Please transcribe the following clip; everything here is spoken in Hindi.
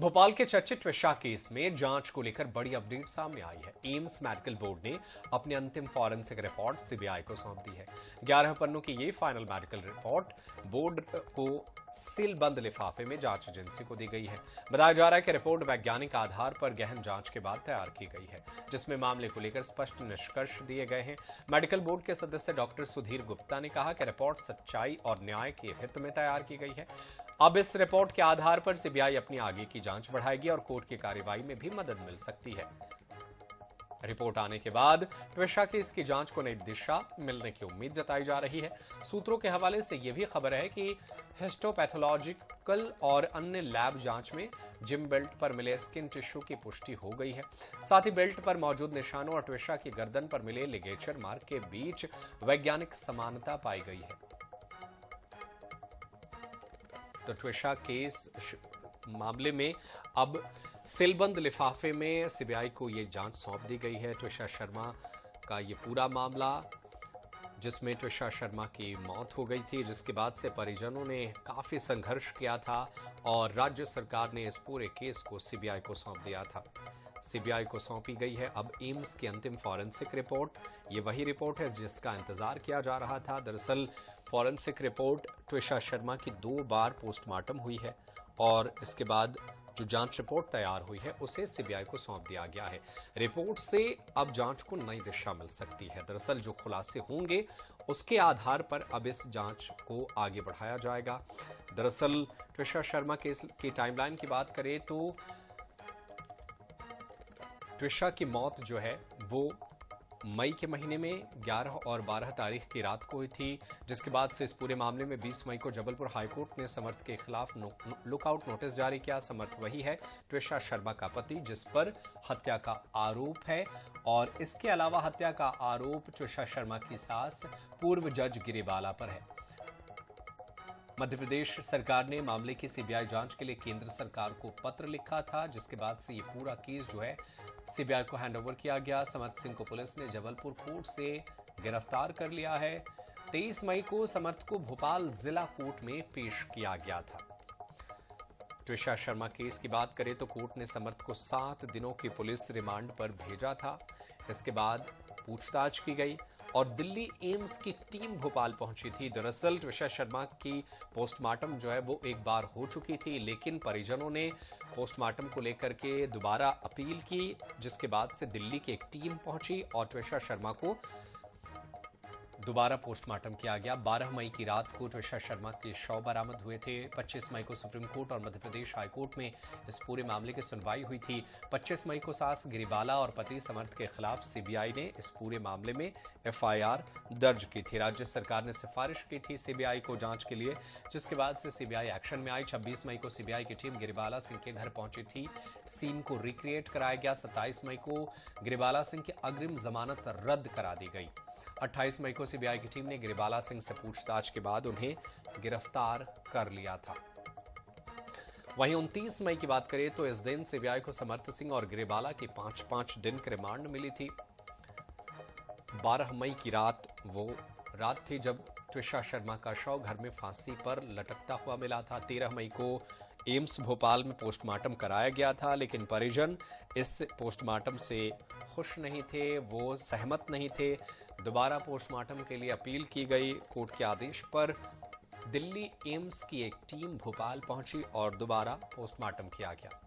भोपाल के चर्चित ट्विशा केस में जांच को लेकर बड़ी अपडेट सामने आई है। एम्स मेडिकल बोर्ड ने अपनी अंतिम फॉरेंसिक रिपोर्ट सीबीआई को सौंप दी है। 11 पन्नों की ये फाइनल मेडिकल रिपोर्ट बोर्ड को सील बंद लिफाफे में जांच एजेंसी को दी गई है। बताया जा रहा है कि रिपोर्ट वैज्ञानिक आधार पर गहन जांच के बाद तैयार की गई है, जिसमें मामले को लेकर स्पष्ट निष्कर्ष दिए गए हैं। मेडिकल बोर्ड के सदस्य डॉक्टर सुधीर गुप्ता ने कहा कि रिपोर्ट सच्चाई और न्याय के हित में तैयार की गई है। अब इस रिपोर्ट के आधार पर सीबीआई अपनी आगे की जांच बढ़ाएगी और कोर्ट की कार्रवाई में भी मदद मिल सकती है। रिपोर्ट आने के बाद ट्विशा केस की जांच को नई दिशा मिलने की उम्मीद जताई जा रही है। सूत्रों के हवाले से यह भी खबर है कि हिस्टोपैथोलॉजिकल और अन्य लैब जांच में जिम बेल्ट पर मिले स्किन टिश्यू की पुष्टि हो गई है। साथ ही बेल्ट पर मौजूद निशानों और ट्विशा की गर्दन पर मिले लिगेचर मार्क के बीच वैज्ञानिक समानता पाई गई है। तो ट्विशा केस मामले में अब सीलबंद लिफाफे में सीबीआई को यह जांच सौंप दी गई है। ट्विशा शर्मा का ये पूरा मामला, जिसमें ट्विशा शर्मा की मौत हो गई थी, जिसके बाद से परिजनों ने काफी संघर्ष किया था और राज्य सरकार ने इस पूरे केस को सीबीआई को सौंप दिया था। सीबीआई को सौंपी गई है अब एम्स की अंतिम फॉरेंसिक रिपोर्ट। ये वही रिपोर्ट है जिसका इंतजार किया जा रहा था। दरअसल फॉरेंसिक रिपोर्ट ट्विशा शर्मा की 2 बार पोस्टमार्टम हुई है और इसके बाद जो जांच रिपोर्ट तैयार हुई है उसे सीबीआई को सौंप दिया गया है। रिपोर्ट से अब जांच को नई दिशा मिल सकती है। दरअसल जो खुलासे होंगे उसके आधार पर अब इस जांच को आगे बढ़ाया जाएगा। दरअसल ट्विशा शर्मा केस की टाइमलाइन की बात करें तो ट्विशा की मौत जो है वो मई के महीने में 11 और 12 तारीख की रात को हुई थी, जिसके बाद से इस पूरे मामले में 20 मई को जबलपुर हाईकोर्ट ने समर्थ के खिलाफ लुकआउट नोटिस जारी किया। समर्थ वही है ट्विशा शर्मा का पति जिस पर हत्या का आरोप है और इसके अलावा हत्या का आरोप ट्विशा शर्मा की सास पूर्व जज गिरिबाला पर है। मध्य प्रदेश सरकार ने मामले की सीबीआई जांच के लिए केंद्र सरकार को पत्र लिखा था, जिसके बाद से ये पूरा केस जो है सीबीआई को हैंडओवर किया गया। समर्थ सिंह को पुलिस ने जबलपुर कोर्ट से गिरफ्तार कर लिया है। 23 मई को समर्थ को भोपाल जिला कोर्ट में पेश किया गया था। ट्विशा शर्मा केस की बात करें तो कोर्ट ने समर्थ को 7 दिनों की पुलिस रिमांड पर भेजा था। इसके बाद पूछताछ की गई और दिल्ली एम्स की टीम भोपाल पहुंची थी। दरअसल ट्विशा शर्मा की पोस्टमार्टम जो है वो एक बार हो चुकी थी, लेकिन परिजनों ने पोस्टमार्टम को लेकर के दोबारा अपील की, जिसके बाद से दिल्ली की एक टीम पहुंची और ट्विशा शर्मा को दोबारा पोस्टमार्टम किया गया। 12 मई की रात को ट्विशा शर्मा के शव बरामद हुए थे। 25 मई को सुप्रीम कोर्ट और मध्य प्रदेश हाईकोर्ट में इस पूरे मामले की सुनवाई हुई थी। 25 मई को सास गिरिबाला और पति समर्थ के खिलाफ सीबीआई ने इस पूरे मामले में एफआईआर दर्ज की थी। राज्य सरकार ने सिफारिश की थी सीबीआई को जांच के लिए, जिसके बाद से सीबीआई एक्शन में आई। 26 मई को सीबीआई की टीम गिरिबाला सिंह के घर पहुंची थी। सीन को रिक्रिएट कराया गया। 27 मई को गिरिबाला सिंह की अग्रिम जमानत रद्द करा दी गई। 28 मई को सीबीआई की टीम ने गिरिबाला सिंह से पूछताछ के बाद उन्हें गिरफ्तार कर लिया था। वहीं 29 मई की बात करें तो इस दिन सीबीआई को समर्थ सिंह और गिरिबाला की 5-5 दिन की रिमांड मिली थी। 12 मई की रात वो रात थी जब ट्विशा शर्मा का शव घर में फांसी पर लटकता हुआ मिला था। 13 मई को एम्स भोपाल में पोस्टमार्टम कराया गया था, लेकिन परिजन इस पोस्टमार्टम से खुश नहीं थे, वो सहमत नहीं थे। दोबारा पोस्टमार्टम के लिए अपील की गई। कोर्ट के आदेश पर दिल्ली एम्स की एक टीम भोपाल पहुंची और दोबारा पोस्टमार्टम किया गया।